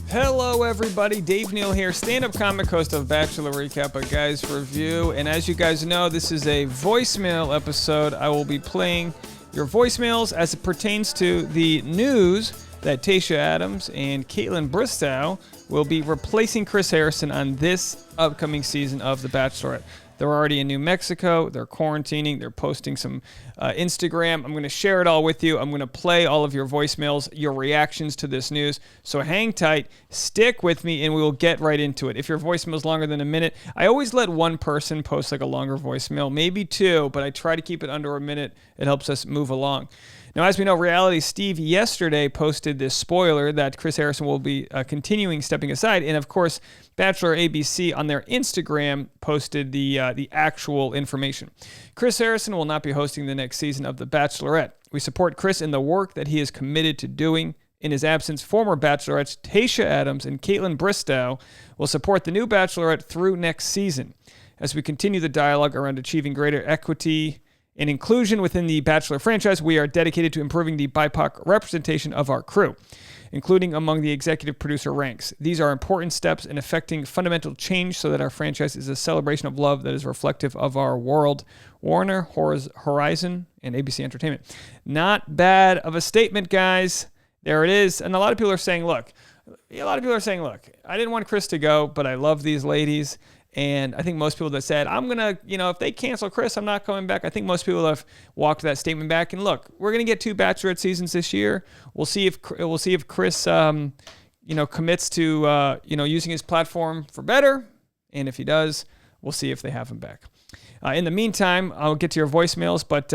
Hello, everybody. Dave Neal here, stand-up comic host of Bachelor Recap, a Guy's Review. And as you guys know, this is a voicemail episode. I will be playing your voicemails as it pertains to the news that Tayshia Adams and Kaitlyn Bristowe will be replacing Chris Harrison on this upcoming season of The Bachelorette. They're already in New Mexico. They're quarantining. They're posting some Instagram. I'm going to share it all with you. I'm going to play all of your voicemails, your reactions to this news. So hang tight, stick with me, and we will get right into it. If your voicemail is longer than a minute, I always let one person post like a longer voicemail, maybe two, but I try to keep it under a minute. It helps us move along. Now, as we know, Reality Steve yesterday posted this spoiler that Chris Harrison will be continuing stepping aside. And, of course, Bachelor ABC on their Instagram posted the actual information. Chris Harrison will not be hosting the next season of The Bachelorette. We support Chris in the work that he is committed to doing. In his absence, former Bachelorettes Tayshia Adams and Kaitlyn Bristowe will support the new Bachelorette through next season. As we continue the dialogue around achieving greater equity and inclusion within the Bachelor franchise, we are dedicated to improving the BIPOC representation of our crew, including among the executive producer ranks. These are important steps in effecting fundamental change so that our franchise is a celebration of love that is reflective of our world. Warner, Horizon, and ABC Entertainment. Not bad of a statement, guys. There it is. And a lot of people are saying, look, I didn't want Chris to go, but I love these ladies. And I think most people that said, I'm going to, if they cancel Chris, I'm not coming back. I think most people have walked that statement back. And look, we're going to get 2 Bachelorette seasons this year. We'll see if Chris, commits to, using his platform for better. And if he does, we'll see if they have him back. In the meantime, I'll get to your voicemails. But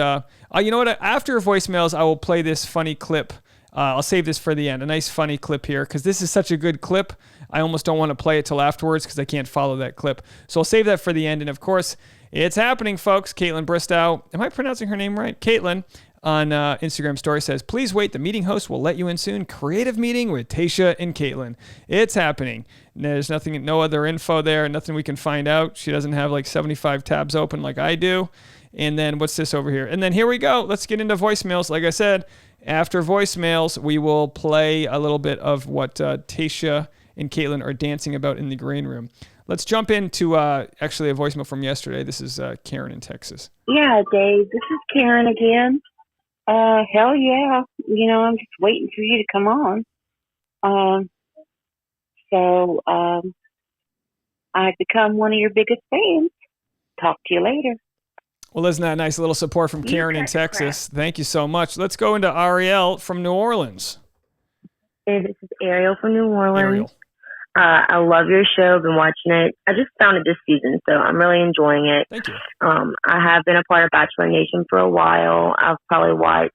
you know what? After your voicemails, I will play this funny clip. I'll save this for the end. A nice funny clip here because this is such a good clip. I almost don't want to play it till afterwards because I can't follow that clip. So I'll save that for the end. And of course, it's happening, folks. Kaitlyn Bristowe. Am I pronouncing her name right? Kaitlyn on Instagram story says, please wait. The meeting host will let you in soon. Creative meeting with Tayshia and Kaitlyn. It's happening. There's no other info there. Nothing we can find out. She doesn't have like 75 tabs open like I do. And then what's this over here? And then here we go. Let's get into voicemails. Like I said, after voicemails, we will play a little bit of what Tayshia and Kaitlyn are dancing about in the green room. Let's jump into actually a voicemail from yesterday. This is Karen in Texas. Yeah, Dave, this is Karen again. Hell yeah. I'm just waiting for you to come on. I've become one of your biggest fans. Talk to you later. Well, isn't that nice little support from Karen in Texas? Thank you so much. Let's go into Ariel from New Orleans. Hey, this is Ariel from New Orleans. Ariel. I love your show. I've been watching it. I just found it this season, so I'm really enjoying it. Thank you. I have been a part of Bachelor Nation for a while. I've probably watched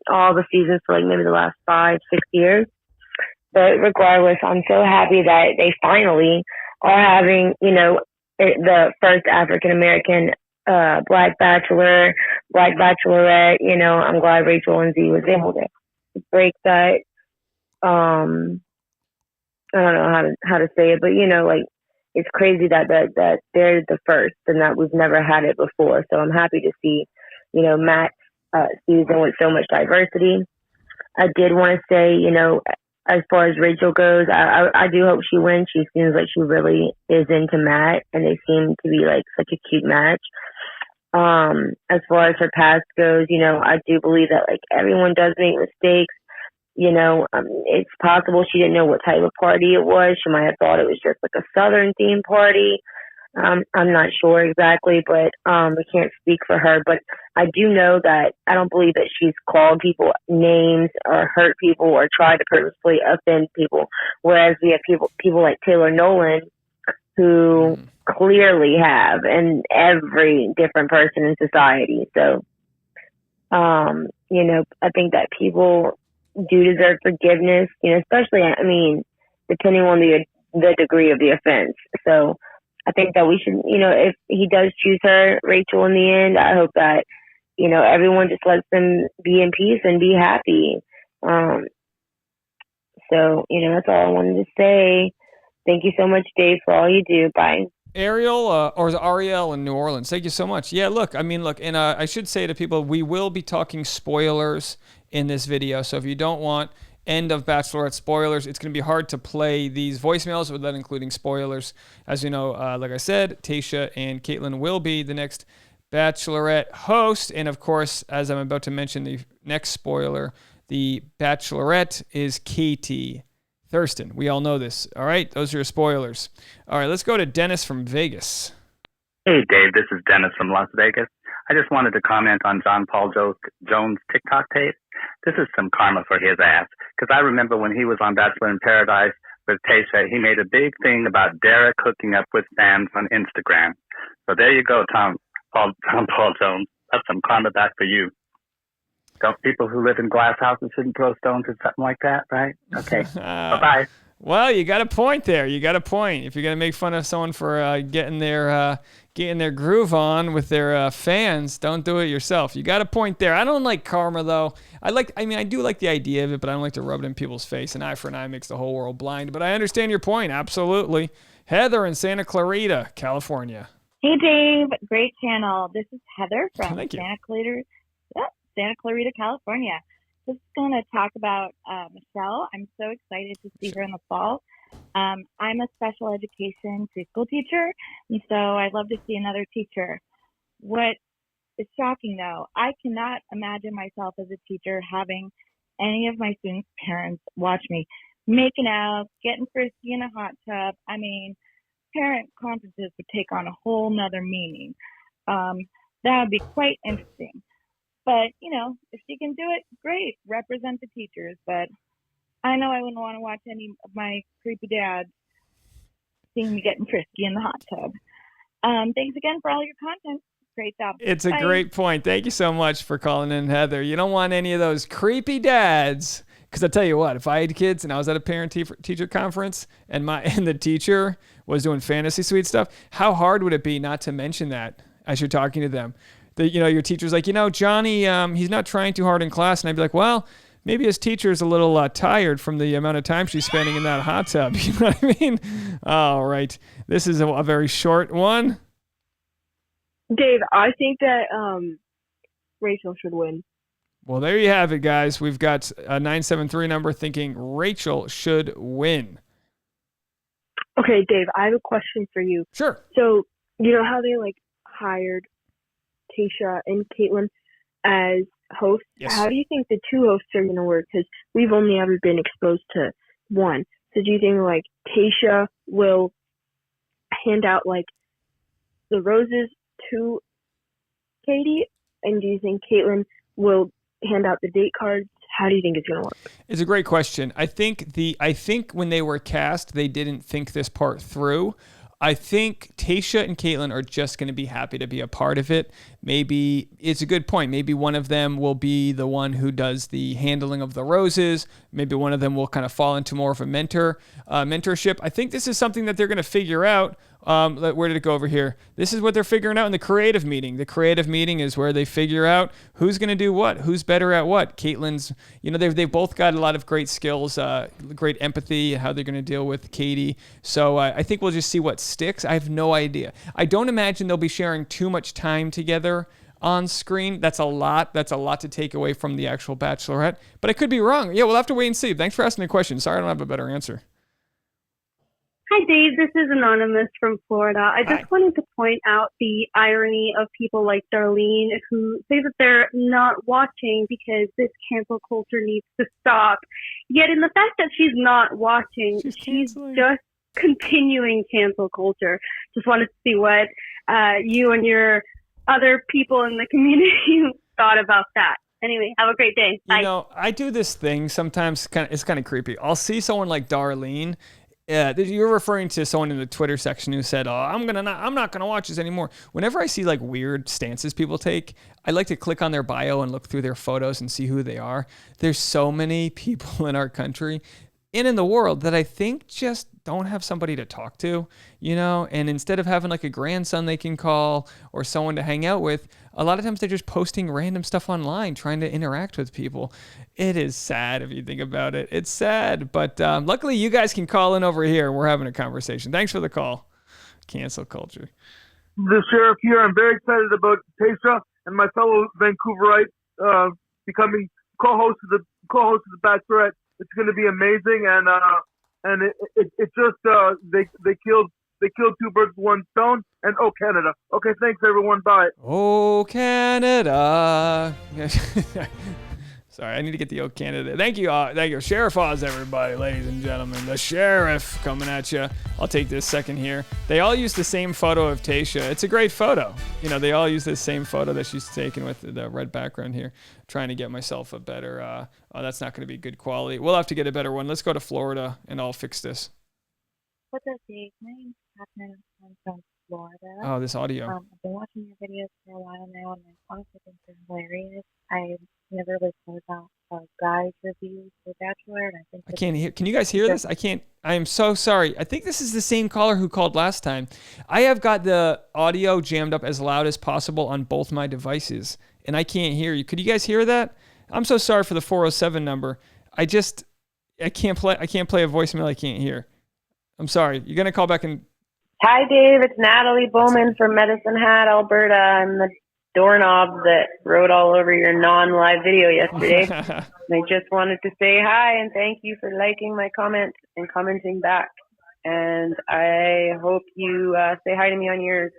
all the seasons for like maybe the last 5-6 years. But regardless, I'm so happy that they finally are having, the first African-American Black Bachelor, Black Bachelorette. I'm glad Rachel and Z was able to break that. I don't know how to say it, but it's crazy that they're the first and that we've never had it before. So I'm happy to see, Matt's season with so much diversity. I did want to say, as far as Rachel goes, I do hope she wins. She seems like she really is into Matt, and they seem to be like such a cute match. As far as her past goes, I do believe that like everyone does make mistakes. It's possible she didn't know what type of party it was. She might have thought it was just like a Southern themed party. I'm not sure exactly, but I can't speak for her. But I do know that I don't believe that she's called people names or hurt people or tried to purposely offend people. Whereas we have people like Taylor Nolan who clearly have, and every different person in society. So, I think that people do deserve forgiveness, especially, depending on the degree of the offense. So I think that we should, if he does choose her, Rachel, in the end, I hope that, everyone just lets them be in peace and be happy. That's all I wanted to say. Thank you so much, Dave, for all you do. Bye. Ariel, or is it Ariel in New Orleans? Thank you so much. Yeah, look, and I should say to people, we will be talking spoilers in this video. So if you don't want end of Bachelorette spoilers. It's going to be hard to play these voicemails without including spoilers. As you know, like I said, Tayshia and Kaitlyn will be the next Bachelorette host. And of course, as I'm about to mention the next spoiler, the Bachelorette is Katie Thurston. We all know this. All right, those are your spoilers. All right, let's go to Dennis from Vegas. Hey, Dave, this is Dennis from Las Vegas. I just wanted to comment on John Paul Jones' TikTok tape. This is some karma for his ass, because I remember when he was on Bachelor in Paradise with Tayshia, he made a big thing about Derek hooking up with fans on Instagram. So there you go, John Paul Jones. That's some karma back for you. Don't people who live in glass houses shouldn't throw stones or something like that, right? Okay. Bye-bye. Well, you got a point there. You got a point. If you're gonna make fun of someone for getting their groove on with their fans, don't do it yourself. You got a point there. I don't like karma though. I do like the idea of it, but I don't like to rub it in people's face. An eye for an eye makes the whole world blind. But I understand your point. Absolutely. Heather in Santa Clarita, California. Hey Dave, great channel. This is Heather from Thank you. Santa Clarita, California. Just going to talk about Michelle. I'm so excited to see her in the fall. I'm a special education preschool teacher, and so I'd love to see another teacher. What is shocking, though, I cannot imagine myself as a teacher having any of my students' parents watch me making out, getting frisky in a hot tub. I mean, parent conferences would take on a whole nother meaning. That would be quite interesting. But, if she can do it, great. Represent the teachers. But I know I wouldn't want to watch any of my creepy dads seeing me getting frisky in the hot tub. Thanks again for all your content. Great job. It's a great point. Thank you so much for calling in, Heather. You don't want any of those creepy dads. Because I'll tell you what, if I had kids and I was at a parent-teacher conference and the teacher was doing fantasy suite stuff, how hard would it be not to mention that as you're talking to them? Your teacher's like, Johnny, he's not trying too hard in class. And I'd be like, well, maybe his teacher's a little tired from the amount of time she's spending in that hot tub. You know what I mean? All right. This is a very short one. Dave, I think that Rachel should win. Well, there you have it, guys. We've got a 973 number thinking Rachel should win. Okay, Dave, I have a question for you. Sure. So, you know how they hired Tayshia and Kaitlyn as hosts? Yes. How do you think the two hosts are going to work? Because we've only ever been exposed to one. So do you think Tayshia will hand out the roses to Katie? And do you think Kaitlyn will hand out the date cards? How do you think it's going to work? It's a great question. I think when they were cast, they didn't think this part through. I think Tayshia and Kaitlyn are just going to be happy to be a part of it. Maybe it's a good point. Maybe one of them will be the one who does the handling of the roses. Maybe one of them will kind of fall into more of a mentorship. I think this is something that they're going to figure out. Where did it go over here? This is what they're figuring out in the creative meeting. The creative meeting is where they figure out who's going to do what, who's better at what. Kaitlyn's, they've both got a lot of great skills, great empathy, how they're going to deal with Katie. So I think we'll just see what sticks. I have no idea. I don't imagine they'll be sharing too much time together on screen. That's a lot. That's a lot to take away from the actual Bachelorette. But I could be wrong. Yeah, we'll have to wait and see. Thanks for asking the question. Sorry I don't have a better answer. Hi, Dave. This is Anonymous from Florida. I just wanted to point out the irony of people like Darlene who say that they're not watching because this cancel culture needs to stop. Yet in the fact that she's not watching, she's just continuing cancel culture. Just wanted to see what you and your other people in the community thought about that. Anyway, have a great day. Bye. I do this thing sometimes. It's kind of creepy. I'll see someone like Darlene. You're referring to someone in the Twitter section who said, "Oh, I'm not gonna watch this anymore." Whenever I see weird stances people take, I like to click on their bio and look through their photos and see who they are. There's so many people in our country and in the world that I think just don't have somebody to talk to, and instead of having a grandson they can call or someone to hang out with, a lot of times they're just posting random stuff online, trying to interact with people. It is sad if you think about it. It's sad, but luckily you guys can call in over here and we're having a conversation. Thanks for the call. Cancel culture. The sheriff here. I'm very excited about Tayshia and my fellow Vancouverite becoming co-host of the Bachelorette. It's going to be amazing, and it just they killed two birds with one stone. And oh, Canada. Okay, thanks everyone. Bye. Oh, Canada. Sorry, I need to get the "Oh, Canada." Thank you, Sheriff Oz, everybody, ladies and gentlemen. The sheriff coming at you. I'll take this second here. They all use the same photo of Tayshia. It's a great photo. You know, they all use the same photo that she's taken with the red background here. Trying to get myself a better. Oh, that's not going to be good quality. We'll have to get a better one. Let's go to Florida, and I'll fix this. What's up, Dave? My name's Catherine. I'm from Florida. Oh, this audio. I've been watching your videos for a while now, and I honestly think they're hilarious. I never really thought about guys' reviews for Bachelor, and I think I can't hear. Can you guys hear this? I can't. I am so sorry. I think this is the same caller who called last time. I have got the audio jammed up as loud as possible on both my devices, and I can't hear you. Could you guys hear that? I'm so sorry for the 407 number. I can't play a voicemail I can't hear. I'm sorry. You're gonna call back and. Hi, Dave. It's Natalie Bowman from Medicine Hat, Alberta. I'm the doorknob that wrote all over your non-live video yesterday. I just wanted to say hi and thank you for liking my comment and commenting back. And I hope you say hi to me on your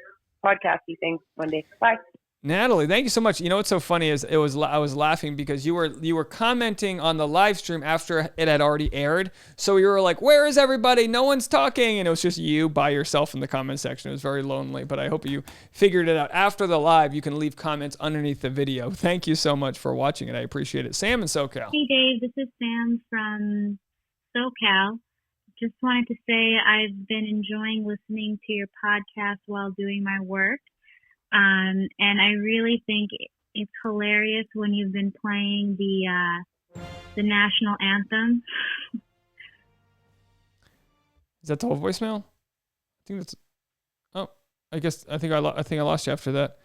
podcasty thing one day. Bye. Natalie, thank you so much. You know what's so funny is I was laughing because you were commenting on the live stream after it had already aired. So you were like, "Where is everybody? No one's talking." And it was just you by yourself in the comment section. It was very lonely, but I hope you figured it out. After the live, you can leave comments underneath the video. Thank you so much for watching it. I appreciate it. Sam in SoCal. Hey Dave, this is Sam from SoCal. Just wanted to say I've been enjoying listening to your podcast while doing my work. And I really think it's hilarious when you've been playing the national anthem. Is that the whole voicemail? I think that's. Oh, I think I lost you after that.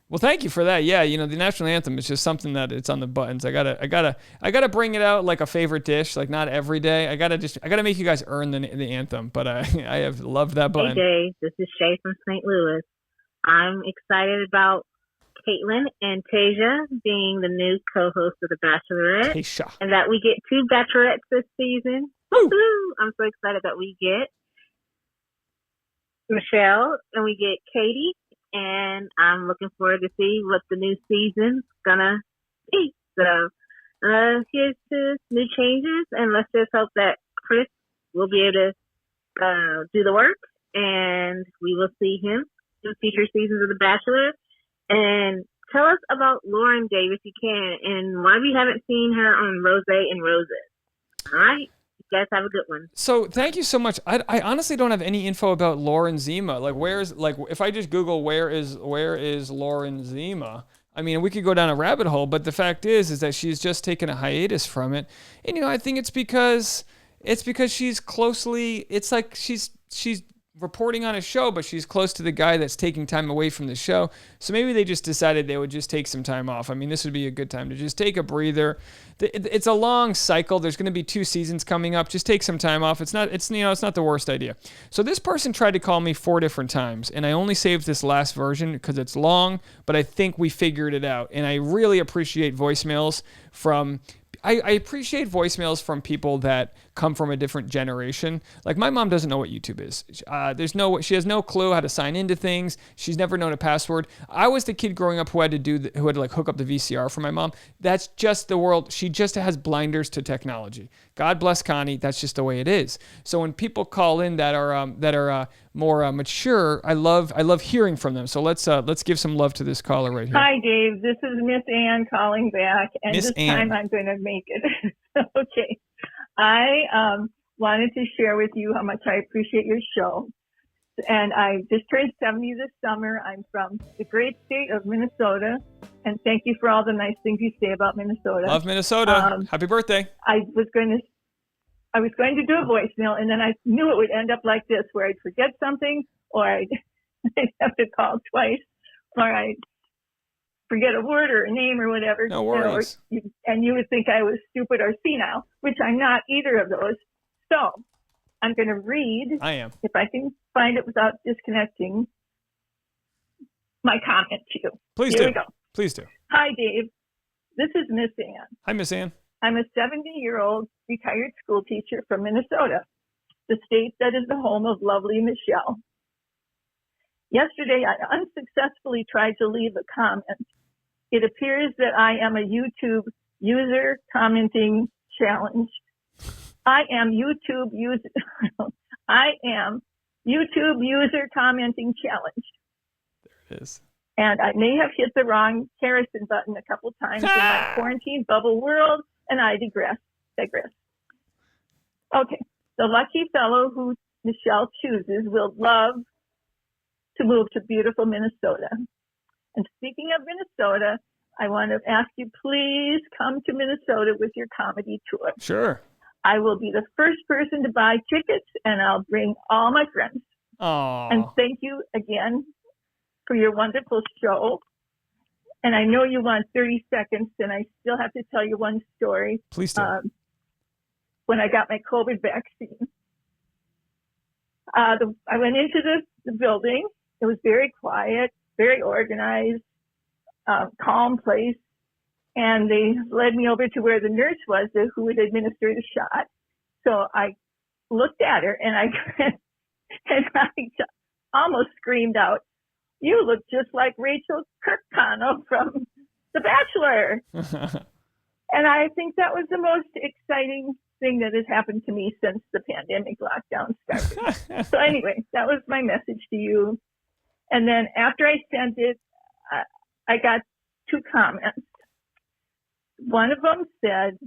Well, thank you for that. Yeah, you know, the national anthem is just something that it's on the buttons. I gotta bring it out like a favorite dish, like not every day. I gotta make you guys earn the anthem. But I have loved that button. Hey Dave, this is Shay from St. Louis. I'm excited about Kaitlyn and Tayshia being the new co-host of The Bachelorette. Tayshia. And that we get 2 Bachelorettes this season. Woo-hoo! I'm so excited that we get Michelle and we get Katie. And I'm looking forward to see what the new season's gonna be. So here's to new changes, and let's just hope that Chris will be able to do the work, and we will see him future seasons of The Bachelor. And tell us about Lauren, Dave, if you can, and why we haven't seen her on Rose and Roses. All right? You guys have a good one. So thank you so much. I honestly don't have any info about Lauren Zima. If I just Google where is Lauren Zima, I mean, we could go down a rabbit hole, but the fact is that she's just taken a hiatus from it. And, you know, I think it's because she's closely, it's like she's reporting on a show, but she's close to the guy that's taking time away from the show. So maybe they just decided they would just take some time off. I mean, this would be a good time to just take a breather. It's a long cycle. There's going to be 2 seasons coming up. Just take some time off. It's not the worst idea. So this person tried to call me 4 different times, and I only saved this last version because it's long, but I think we figured it out. And I really appreciate voicemails from I appreciate voicemails from people that come from a different generation. Like my mom doesn't know what YouTube is. She has no clue how to sign into things. She's never known a password. I was the kid growing up who had to hook up the VCR for my mom. That's just the world. She just has blinders to technology. God bless Connie. That's just the way it is. So when people call in that are more mature, I love hearing from them. So let's give some love to this caller right here. Hi, Dave. This is Miss Ann calling back, and Miss this Ann. time I'm going to make it. Okay. I wanted to share with you how much I appreciate your show. And I just turned 70 this summer. I'm from the great state of Minnesota. And thank you for all the nice things you say about Minnesota. Love Minnesota. Happy birthday. I was going to do a voicemail, and then I knew it would end up like this, where I'd forget something, or I'd have to call twice, or I'd forget a word or a name or whatever. No worries. And you would think I was stupid or senile, which I'm not either of those. So I'm going to read. I am. If I can find it without disconnecting, my comment to you. Please Here do. we go. Please do. Hi, Dave. This is Miss Ann. Hi, Miss Ann. I'm a 70-year-old retired school teacher from Minnesota, the state that is the home of lovely Michelle. Yesterday, I unsuccessfully tried to leave a comment. It appears that I am a YouTube user commenting challenged. I am YouTube user commenting challenged. There it is. And I may have hit the wrong Harrison button a couple times in my quarantine bubble world, and I digress. Okay, the lucky fellow who Michelle chooses will love to move to beautiful Minnesota. And speaking of Minnesota, I want to ask you, please come to Minnesota with your comedy tour. Sure. I will be the first person to buy tickets, and I'll bring all my friends. Aww. And thank you again for your wonderful show. And I know you want 30 seconds, and I still have to tell you one story. Please do. When I got my COVID vaccine, I went into the building. It was very quiet, very organized, calm place. And they led me over to where the nurse was who would administer the shot. So I looked at her and I almost screamed out, "You look just like Rachel Kirkconnell from The Bachelor." And I think that was the most exciting thing that has happened to me since the pandemic lockdown started. So anyway, that was my message to you. And then after I sent it, I got 2 comments. One of them said,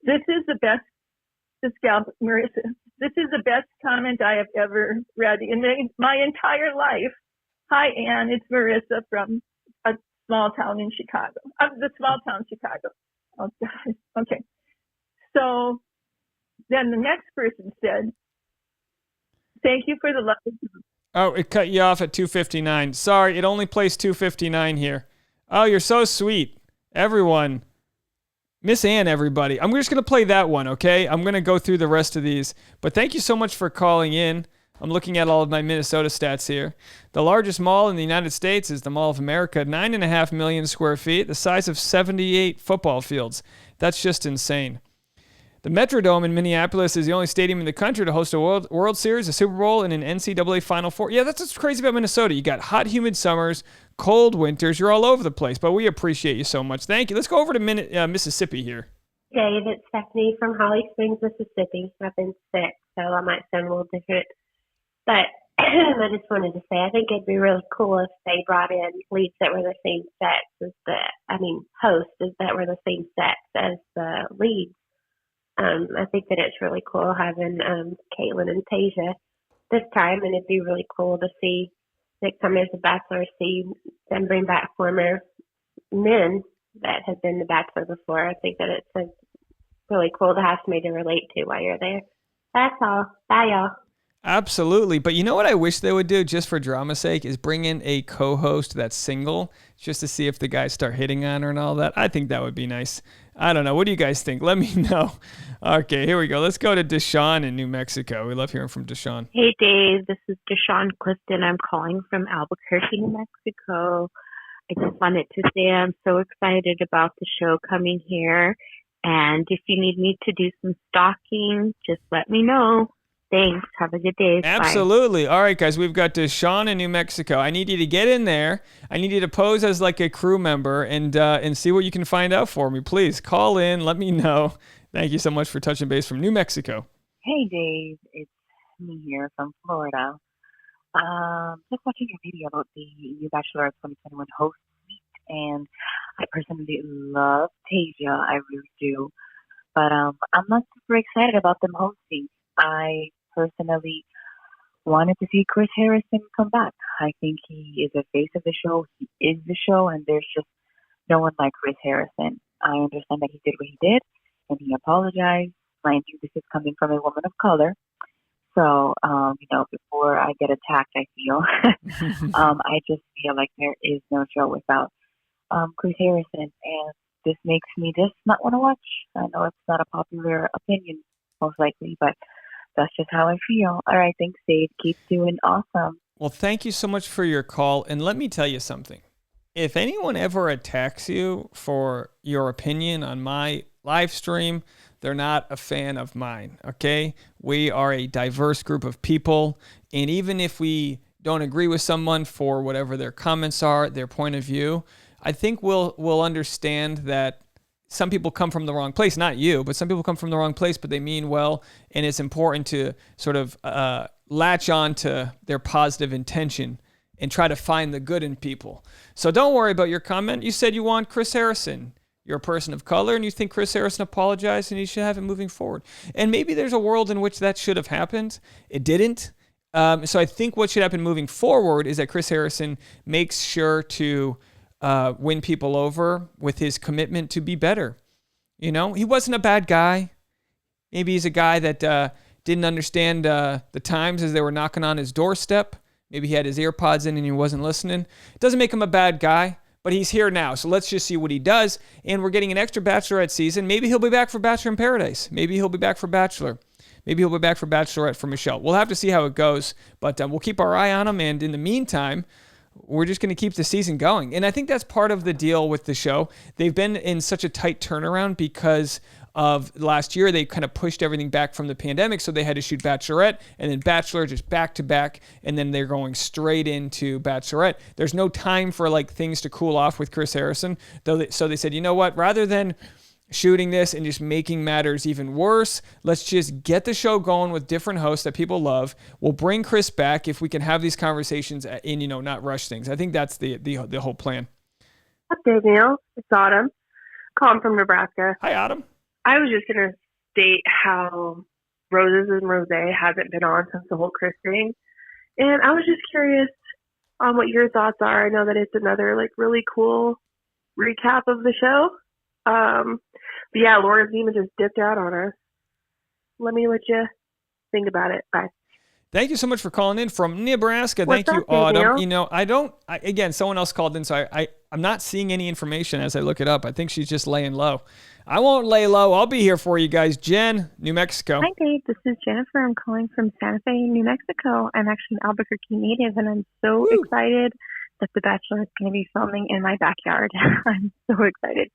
this is the best, this gal, Marissa, this is the best comment I have ever read in my entire life. Hi, Ann, it's Marissa from a small town in Chicago. The small town Chicago. Oh, God. Okay. So then the next person said, thank you for the love. Oh, it cut you off at 2:59. Sorry, it only plays 2:59 here. Oh, you're so sweet. Everyone. Miss Ann, everybody. I'm just going to play that one, okay? I'm going to go through the rest of these. But thank you so much for calling in. I'm looking at all of my Minnesota stats here. The largest mall in the United States is the Mall of America, 9.5 million square feet, the size of 78 football fields. That's just insane. The Metrodome in Minneapolis is the only stadium in the country to host a World Series, a Super Bowl, and an NCAA Final Four. Yeah, that's what's crazy about Minnesota. You got hot, humid summers, cold winters. You're all over the place, but we appreciate you so much. Thank you. Let's go over to Mississippi here. Dave, it's Stephanie from Holly Springs, Mississippi. I've been sick, so I might sound a little different. But I just wanted to say, I think it'd be really cool if they brought in leads that were the same sex hosts that were the same sex as the leads. I think that it's really cool having Kaitlyn and Tayshia this time, and it'd be really cool to see that come as a Bachelor, see them bring back former men that have been the Bachelor before. I think that it's really cool to have somebody to relate to while you're there. That's all. Bye, y'all. Absolutely. But you know what I wish they would do, just for drama's sake, is bring in a co-host that's single, just to see if the guys start hitting on her and all that. I think that would be nice. I don't know. What do you guys think? Let me know. Okay, here we go. Let's go to Deshaun in New Mexico. We love hearing from Deshaun. Hey, Dave. This is Deshaun Clifton. I'm calling from Albuquerque, New Mexico. I just wanted to say I'm so excited about the show coming here. And if you need me to do some stalking, just let me know. Thanks. Have a good day. Absolutely. Bye. All right, guys, we've got Deshaun in New Mexico. I need you to get in there. I need you to pose as like a crew member and see what you can find out for me. Please call in. Let me know. Thank you so much for touching base from New Mexico. Hey, Dave. It's me here from Florida. Just watching your video about the new Bachelorette 2021 host suite, and I personally love Tayshia. I really do. But I'm not super excited about them hosting. I personally wanted to see Chris Harrison come back. I think he is the face of the show. He is the show, and there's just no one like Chris Harrison. I understand that he did what he did, and he apologized. Mind you, this is coming from a woman of color. So, before I get attacked, I feel, I just feel like there is no show without Chris Harrison, and this makes me just not want to watch. I know it's not a popular opinion, most likely, but that's just how I feel. All right, thanks, Dave. Keep doing awesome. Well, thank you so much for your call. And let me tell you something. if anyone ever attacks you for your opinion on my live stream, they're not a fan of mine, okay? We are a diverse group of people, and even if we don't agree with someone for whatever their comments are, their point of view, I think we'll understand that some people come from the wrong place, not you, but some people come from the wrong place, but they mean well, and it's important to sort of latch on to their positive intention and try to find the good in people. So don't worry about your comment. You said you want Chris Harrison. You're a person of color, and you think Chris Harrison apologized, and he should have it moving forward. And maybe there's a world in which that should have happened. It didn't. So I think what should happen moving forward is that Chris Harrison makes sure to win people over with his commitment to be better. You know, he wasn't a bad guy. Maybe he's a guy that didn't understand the times as they were knocking on his doorstep. Maybe he had his earpods in and he wasn't listening. It doesn't make him a bad guy, but he's here now. So let's just see what he does. And we're getting an extra Bachelorette season. Maybe he'll be back for Bachelor in Paradise. Maybe he'll be back for Bachelor. Maybe he'll be back for Bachelorette for Michelle. We'll have to see how it goes, but we'll keep our eye on him. And in the meantime, we're just going to keep the season going. And I think that's part of the deal with the show. They've been in such a tight turnaround because of last year. They kind of pushed everything back from the pandemic, so they had to shoot Bachelorette and then Bachelor just back to back, and then they're going straight into Bachelorette. There's no time for like things to cool off with Chris Harrison, so they said, you know what, rather than shooting this and just making matters even worse, let's just get the show going with different hosts that people love. We'll bring Chris back if we can have these conversations and, you know, not rush things. I think that's the whole plan. What's up, Neal? It's Autumn. Calling from Nebraska. Hi, Autumn. I was just going to state how Roses and Rose hasn't been on since the whole Chris thing. And I was just curious on what your thoughts are. I know that it's another like really cool recap of the show. But yeah, Laura Zima just dipped out on us. Let me let you think about it. Bye. Thank you so much for calling in from Nebraska. What's Thank you, up, Daniel? Autumn. You know, again, someone else called in, so I'm not seeing any information as I look it up. I think she's just laying low. I won't lay low. I'll be here for you guys. Jen, New Mexico. Hi, Dave. This is Jennifer. I'm calling from Santa Fe, New Mexico. I'm actually an Albuquerque native, and I'm so excited that The Bachelor is going to be filming in my backyard. I'm so excited.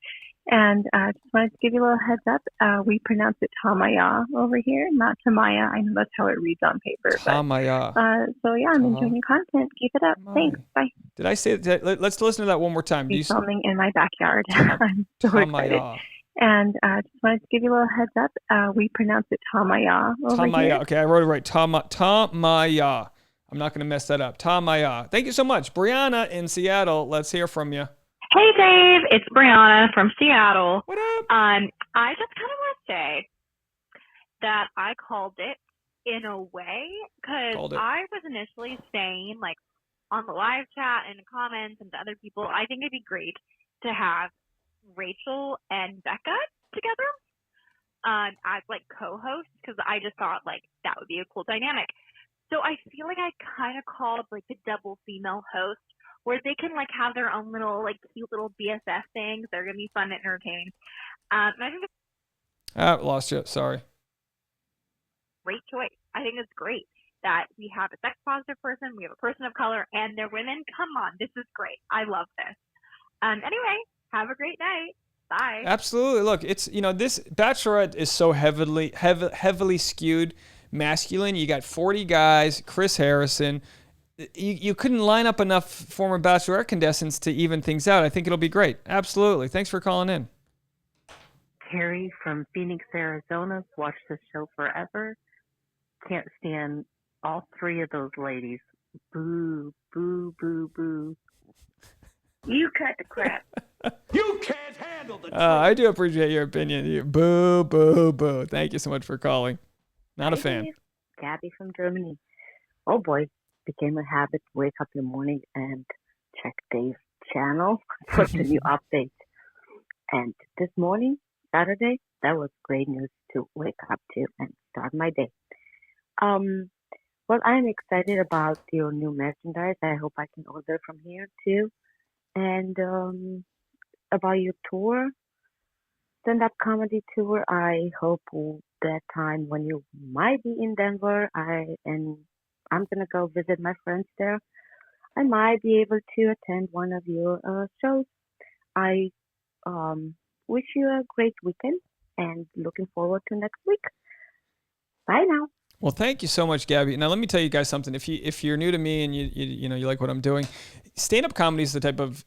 And I just wanted to give you a little heads up. We pronounce it Tamaya over here, not Tamaya. I know that's how it reads on paper. Tamaya. So yeah, I'm enjoying your content. Keep it up. Thanks. Bye. Did I say that? Let's listen to that one more time. Filming in my backyard. I'm so excited. And I just wanted to give you a little heads up. We pronounce it Tamaya over Tamaya. here. Okay, I wrote it right. Tamaya. I'm not going to mess that up. Tamaya. Thank you so much. Brianna in Seattle, let's hear from you. Hey, Dave. It's Brianna from Seattle. What up? I just kind of want to say that I called it in a way because I was initially saying, like, on the live chat and comments and to other people, I think it'd be great to have Rachel and Becca together as, like, co-hosts because I just thought, like, that would be a cool dynamic. So I feel like I kind of called, like, the double female host where they can, like, have their own little, like, cute little BFF things. They're going to be fun and entertaining. And I think it's Lost you. Sorry. a great choice. I think it's great that we have a sex-positive person, we have a person of color, and they're women. Come on. This is great. I love this. Anyway, have a great night. Bye. Absolutely. Look, it's, you know, this Bachelorette is so heavily skewed masculine. You got 40 guys, Chris Harrison. You couldn't line up enough former Bachelorette contestants to even things out. I think it'll be great. Absolutely. Thanks for calling in. Carrie from Phoenix, Arizona. Watched the show forever. Can't stand all three of those ladies. Boo, boo, boo, boo. You cut the crap. You can't handle the truth. I do appreciate your opinion. Boo, boo, boo. Thank you so much for calling. Not a fan. Gabby from Germany. Oh boy, became a habit to wake up in the morning and check Dave's channel for the new updates. And this morning, Saturday, that was great news to wake up to and start my day. Well, I'm excited about your new merchandise. I hope I can order from here too. And about your tour, stand-up comedy tour, I hope that time when you might be in Denver, I'm going to go visit my friends there. I might be able to attend one of your shows. I wish you a great weekend and looking forward to next week. Bye now. Well, thank you so much, Gabby. Now, let me tell you guys something. If you're new to me and you like what I'm doing, stand-up comedy is the type of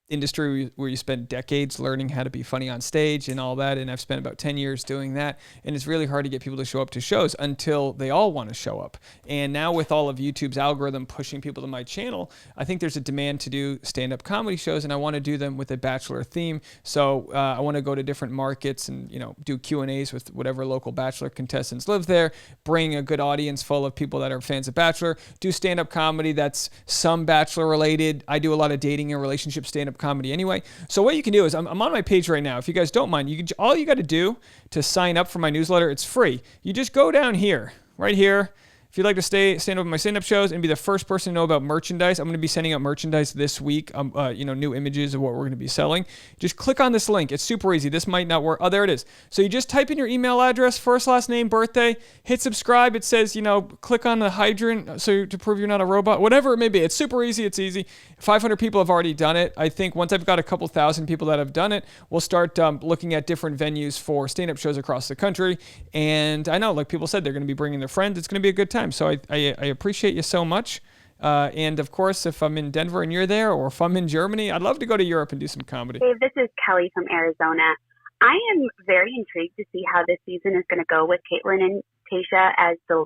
industry where you spend decades learning how to be funny on stage and all that. And I've spent about 10 years doing that. And it's really hard to get people to show up to shows until they all want to show up. And now with all of YouTube's algorithm pushing people to my channel, I think there's a demand to do stand-up comedy shows, and I want to do them with a Bachelor theme. So I want to go to different markets and, do Q&As with whatever local Bachelor contestants live there, bring a good audience full of people that are fans of Bachelor, do stand-up comedy that's some Bachelor related. I do a lot of dating and relationship stand-up comedy anyway. So what you can do is I'm on my page right now. If you guys don't mind, all you got to do to sign up for my newsletter, it's free. You just go down here, right here. If you'd like to stand up at my stand-up shows and be the first person to know about merchandise, I'm going to be sending out merchandise this week, new images of what we're going to be selling. Just click on this link. It's super easy. This might not work. Oh, there it is. So you just type in your email address, first, last name, birthday, hit subscribe. It says, click on the hydrant to prove you're not a robot, whatever it may be. It's super easy. It's easy. 500 people have already done it. I think once I've got a couple thousand people that have done it, we'll start looking at different venues for stand-up shows across the country. And I know, like people said, they're going to be bringing their friends. It's going to be a good time. So I appreciate you so much. And of course, if I'm in Denver and you're there, or if I'm in Germany, I'd love to go to Europe and do some comedy. Dave, this is Kelly from Arizona. I am very intrigued to see how this season is going to go with Kaitlyn and Tayshia as the...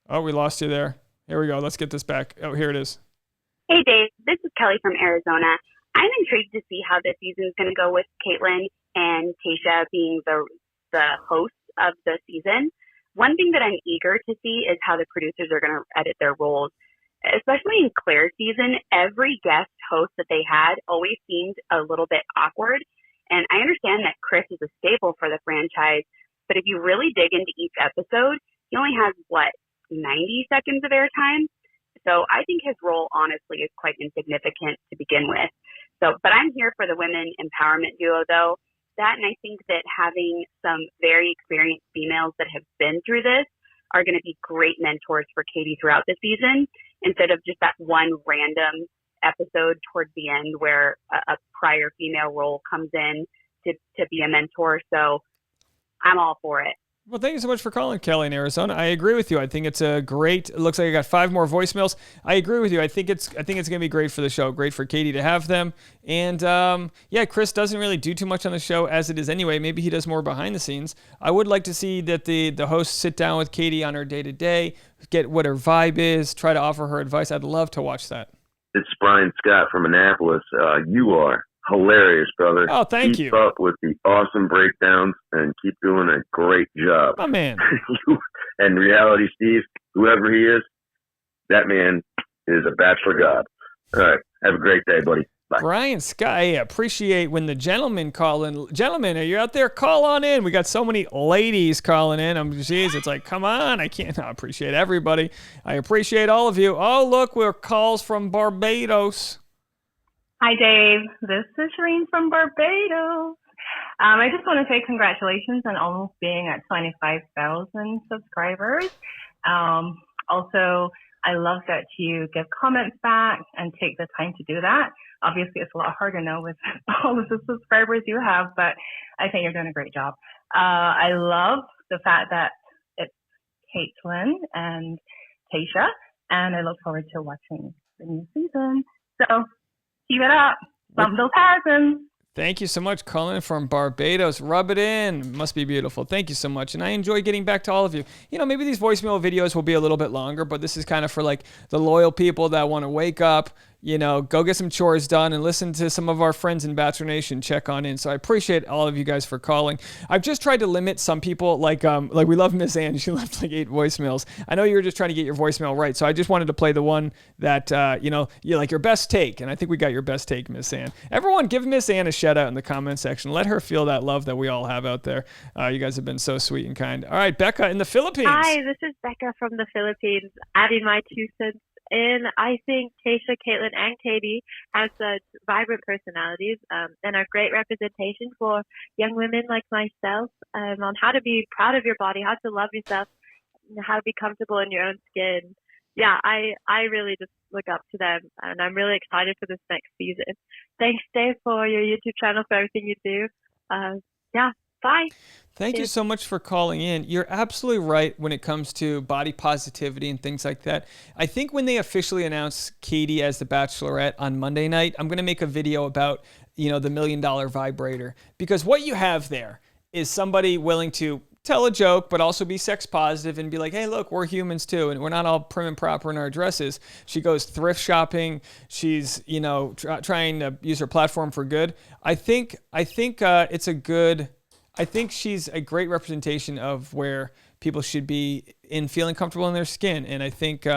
Oh, we lost you there. Here we go. Let's get this back. Oh, here it is. Hey, Dave. This is Kelly from Arizona. I'm intrigued to see how this season is going to go with Kaitlyn and Tayshia being the hosts of the season. One thing that I'm eager to see is how the producers are going to edit their roles. Especially in Claire's season, every guest host that they had always seemed a little bit awkward. And I understand that Chris is a staple for the franchise, but if you really dig into each episode, he only has, 90 seconds of airtime? So I think his role, honestly, is quite insignificant to begin with. But I'm here for the women empowerment duo, though. That, and I think that having some very experienced females that have been through this are going to be great mentors for Katie throughout the season, instead of just that one random episode towards the end where a prior female role comes in to be a mentor. So I'm all for it. Well, thank you so much for calling, Kelly in Arizona. I agree with you. I think it's a great. It looks like I got 5 more voicemails. I agree with you. I think it's going to be great for the show. Great for Katie to have them. And Chris doesn't really do too much on the show as it is anyway. Maybe he does more behind the scenes. I would like to see that the hosts sit down with Katie on her day to day, get what her vibe is, try to offer her advice. I'd love to watch that. It's Brian Scott from Annapolis. You are hilarious, brother. Oh, thank you. Keep up with the awesome breakdowns and keep doing a great job. My man. And Reality Steve, whoever he is, that man is a Bachelor god. All right. Have a great day, buddy. Bye. Brian Scott, I appreciate when the gentlemen call in. Gentlemen, are you out there? Call on in. We got so many ladies calling in. It's like, come on. I appreciate everybody. I appreciate all of you. Oh, look, we're calls from Barbados. Hi, Dave. This is Shireen from Barbados. I just want to say congratulations on almost being at 25,000 subscribers. Also, I love that you give comments back and take the time to do that. Obviously, it's a lot harder now with all of the subscribers you have, but I think you're doing a great job. I love the fact that it's Kaitlyn and Tayshia, and I look forward to watching the new season. So, keep it up. Bump those cousins. Thank you so much, Colin from Barbados. Rub it in. Must be beautiful. Thank you so much. And I enjoy getting back to all of you. Maybe these voicemail videos will be a little bit longer, but this is kind of for the loyal people that want to wake up, go get some chores done and listen to some of our friends in Bachelor Nation check on in. So I appreciate all of you guys for calling. I've just tried to limit some people, like we love Miss Ann. She left 8 voicemails. I know you were just trying to get your voicemail right. So I just wanted to play the one that, you like your best take. And I think we got your best take, Miss Ann. Everyone give Miss Ann a shout out in the comment section. Let her feel that love that we all have out there. You guys have been so sweet and kind. All right, Becca in the Philippines. Hi, this is Becca from the Philippines, adding my 2 cents. And I think Tayshia, Kaitlyn, and Katie have such vibrant personalities and are great representation for young women like myself on how to be proud of your body, how to love yourself, and how to be comfortable in your own skin. yeah, I really just look up to them, and I'm really excited for this next season. Thanks, Dave, for your YouTube channel, for everything you do. Yeah, bye. Thank you so much for calling in. You're absolutely right when it comes to body positivity and things like that. I think when they officially announce Katie as the Bachelorette on Monday night, I'm going to make a video about, the $1 million vibrator, because what you have there is somebody willing to tell a joke, but also be sex positive and be like, hey, look, we're humans too, and we're not all prim and proper in our dresses. She goes thrift shopping. She's, trying to use her platform for good. I think it's a good. I think she's a great representation of where people should be in feeling comfortable in their skin, and I think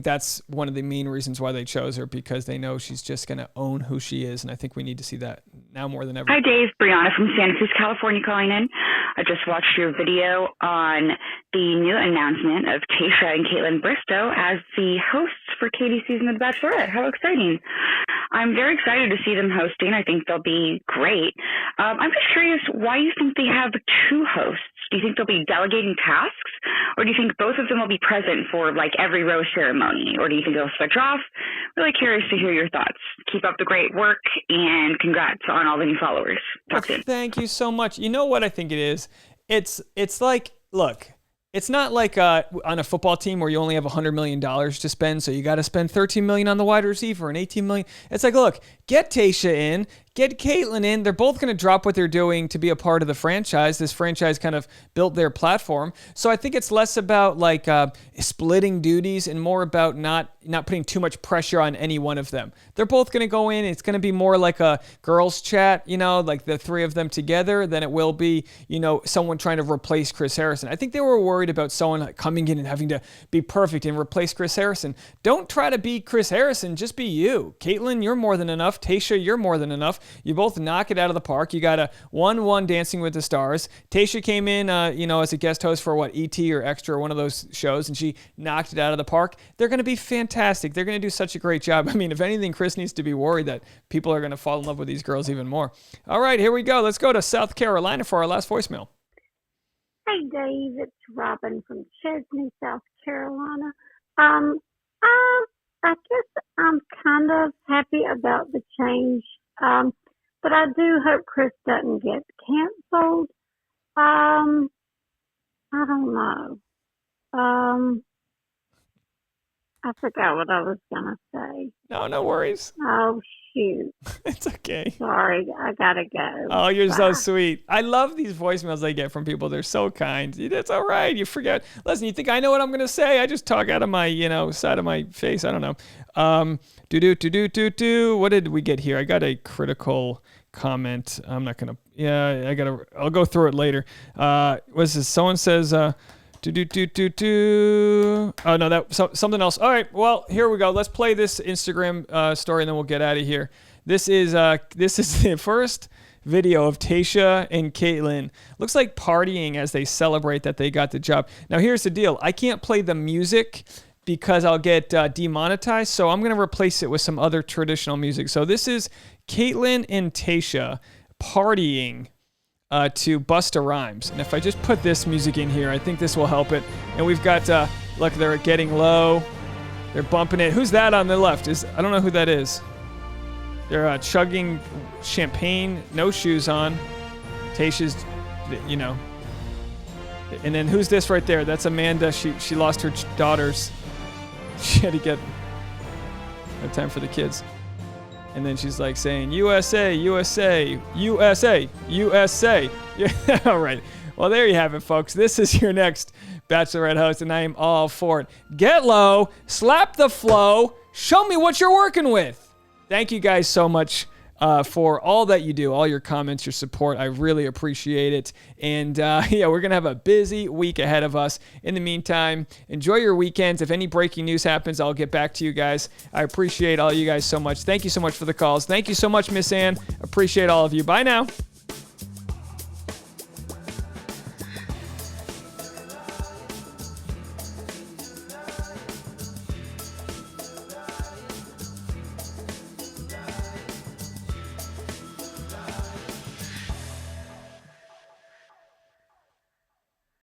that's one of the main reasons why they chose her, because they know she's just going to own who she is, and I think we need to see that now more than ever. Hi, Dave. Brianna from Santa Cruz, California calling in. I just watched your video on the new announcement of Tayshia and Kaitlyn Bristowe as the hosts for Katie's season of The Bachelorette. How exciting. I'm very excited to see them hosting. I think they'll be great. I'm just curious why you think they have two hosts. Do you think they'll be delegating tasks, or do you think both of them will be present for every rose ceremony, or do you think they'll switch off? Really curious to hear your thoughts. Keep up the great work, and congrats on all the new followers. Talk soon. Thank you so much. You know what I think it is? It's like, look, it's not like on a football team where you only have $100 million to spend, so you got to spend $13 million on the wide receiver and $18 million. It's like, look, get Tayshia in, get Kaitlyn in. They're both going to drop what they're doing to be a part of the franchise. This franchise kind of built their platform. So I think it's less about splitting duties and more about not putting too much pressure on any one of them. They're both going to go in. It's going to be more like a girls chat, like the three of them together, than it will be, someone trying to replace Chris Harrison. I think they were worried about someone coming in and having to be perfect and replace Chris Harrison. Don't try to be Chris Harrison. Just be you. Kaitlyn, you're more than enough. Tayshia, you're more than enough. You both knock it out of the park. You got a 1-1 Dancing with the Stars. Tayshia came in, as a guest host for E.T. or Extra, or one of those shows, and she knocked it out of the park. They're going to be fantastic. They're going to do such a great job. I mean, if anything, Chris needs to be worried that people are going to fall in love with these girls even more. All right, here we go. Let's go to South Carolina for our last voicemail. Hey, Dave. It's Robin from Chesney, South Carolina. I guess I'm kind of happy about the change, but I do hope Chris doesn't get canceled. I don't know. I forgot what I was gonna say. No worries. Oh shoot! It's okay. Sorry, I gotta go. Oh, you're so sweet. I love these voicemails I get from people. They're so kind. That's all right. You forget. Listen, you think I know what I'm gonna say? I just talk out of my, side of my face. I don't know. What did we get here? I got a critical comment. I'm not gonna. Yeah, I'll go through it later. What's this? Someone says. Oh no, something else. All right, well, here we go. Let's play this Instagram story and then we'll get out of here. This is the first video of Tayshia and Kaitlyn. Looks like partying as they celebrate that they got the job. Now here's the deal. I can't play the music because I'll get demonetized, so I'm gonna replace it with some other traditional music. So this is Kaitlyn and Tayshia partying to Busta Rhymes. And if I just put this music in here, I think this will help it. And we've got, look, they're getting low. They're bumping it. Who's that on the left? I don't know who that is. They're chugging champagne, no shoes on. Tayshia's, And then who's this right there? That's Amanda. She lost her daughters. She had to get no time for the kids. And then she's like saying, USA, USA, USA, USA. Yeah, all right. Well, there you have it, folks. This is your next Bachelorette host, and I am all for it. Get low, slap the flow, show me what you're working with. Thank you guys so much for all that you do, all your comments, your support. I really appreciate it. And we're going to have a busy week ahead of us. In the meantime, enjoy your weekends. If any breaking news happens, I'll get back to you guys. I appreciate all you guys so much. Thank you so much for the calls. Thank you so much, Miss Ann. Appreciate all of you. Bye now.